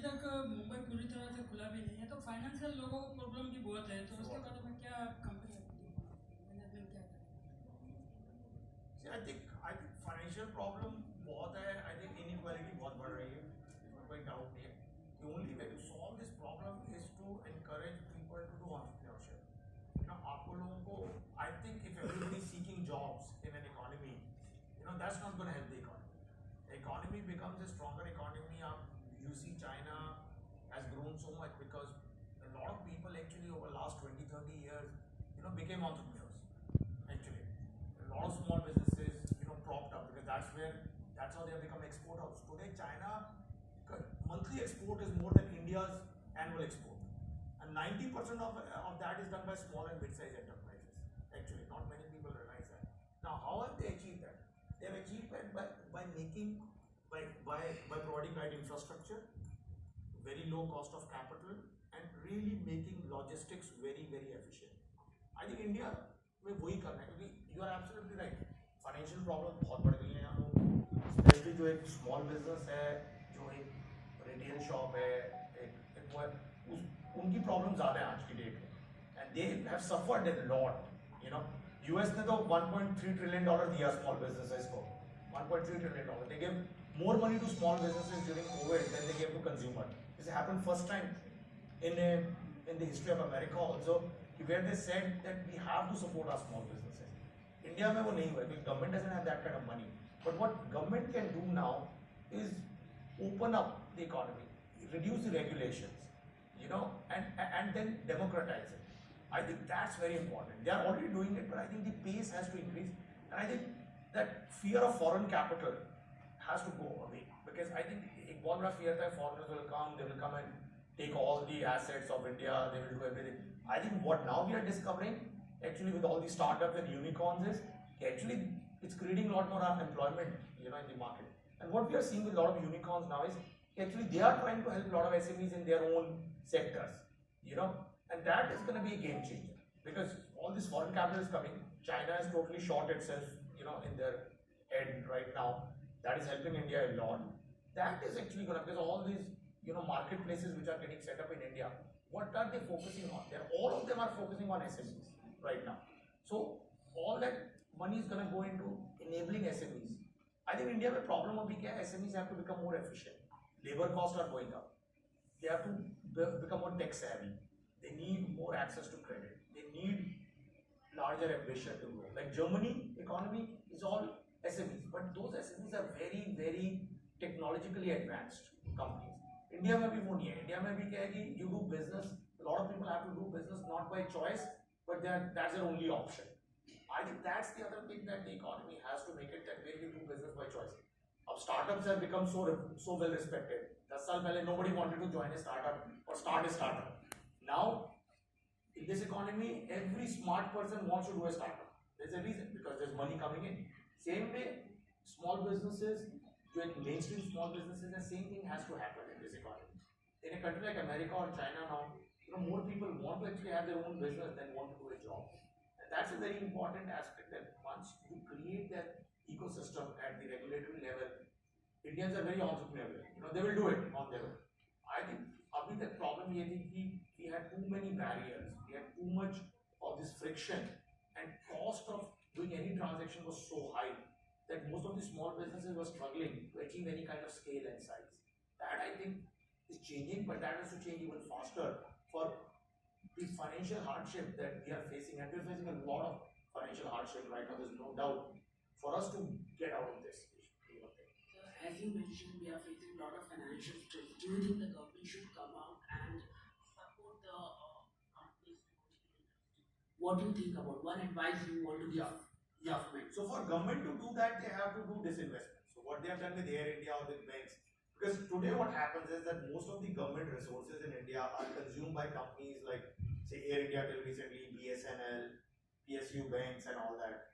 तक मुंबई पूरी तरह से खुला भी नहीं है, तो फाइनेंशियल लोगों को प्रॉब्लम भी बहुत है, तो उसके बारे में क्या कंपनी मैनेजमेंट क्या I think फाइनेंशियल प्रॉब्लम बहुत है. I think inequality बहुत बढ़ रही है, इसमें कोई डाउट नहीं है. The only way to solve this problem is to encourage people to do entrepreneurship. आपको लोगों को, I think if everybody is seeking jobs in an economy, that's not going to help the economy. The economy becomes a stronger economy. You see China has grown so much because a lot of people actually over the last 20-30 years, became entrepreneurs. Actually, a lot of small businesses, propped up because that's how they have become export hubs. Today, China monthly export is more than India's annual export, and 90% of that is done by small and mid-sized enterprises. Actually, not many people realize that. Now, how have they achieved that? They have achieved that by providing right infrastructure, very low cost of capital, and really making logistics very efficient. I think India में वही करना है, क्योंकि you are absolutely right. Financial problem बहुत बढ़ गई है यहाँ लोग, especially जो एक small business है, जो एक retail shop है, उनकी problem ज़्यादा है आज की डेट में, and they have suffered a lot. US ने तो 1.3 trillion दिया small businesses को, 1.3 trillion. They gave more money to small businesses during COVID than they gave to consumer. This happened first time in the history of America also, where they said that we have to support our small businesses. India में वो नहीं हुआ because government doesn't have that kind of money. But what government can do now is open up the economy, reduce the regulations, and then democratize it. I think that's very important. They are already doing it, but I think the pace has to increase. And I think that fear of foreign capital has to go away, because I think एक बहुत बड़ा fear था foreigners will come, they will come and take all the assets of India, they will do everything. I think what now we are discovering, actually with all these startups and unicorns, is actually it's creating a lot more employment, in the market. And what we are seeing with a lot of unicorns now is actually they are trying to help a lot of SMEs in their own sectors, and that is going to be a game changer, because all this foreign capital is coming. China has totally shot itself, in their head right now. That is helping India a lot. That is actually going to, because all these, marketplaces which are getting set up in India, what are they focusing on? All of them are focusing on SMEs right now. So all that money is going to go into enabling SMEs. I think India में problem अभी क्या है? SMEs have to become more efficient. Labor costs are going up. They have to become more tech savvy. They need more access to credit. They need larger ambition to grow. Like Germany economy is all SMEs, but those SMEs are very technologically advanced companies. India में भी वो नहीं है. India में भी क्या है कि you do business. A lot of people have to do business not by choice, but that's their only option. I think that's the other thing that the economy has to make it, that way we do business by choice. Now startups have become so well respected. 10 साल पहले nobody wanted to join a startup or start a startup. Now in this economy, every smart person wants to do a startup. There's a reason, because there's money coming in. Same way, small businesses, mainstream small businesses, the same thing has to happen in this economy. In a country like America or China now, more people want to actually have their own business than want to do a job. And that's a very important aspect, that once you create that ecosystem at the regulatory level, Indians are very entrepreneurial. They will do it on their own. I think abhi the problem ye thi ki we had too many barriers, we had too much of this friction, and cost of doing any transaction was so high that most of the small businesses were struggling to achieve any kind of scale and size. That I think is changing, but that has to change even faster for the financial hardship that we are facing, and we are facing a lot of financial hardship right now. There's no doubt for us to get out of this. As you mentioned, we are facing a lot of financial stress. Do you think the government should come out and support the companies? What do you think about one advice you want to give? Government? So for government to do that, they have to do disinvestment. So what they have done with Air India or with banks, because today what happens is that most of the government resources in India are consumed by companies like, say, Air India till recently, BSNL, PSU banks and all that.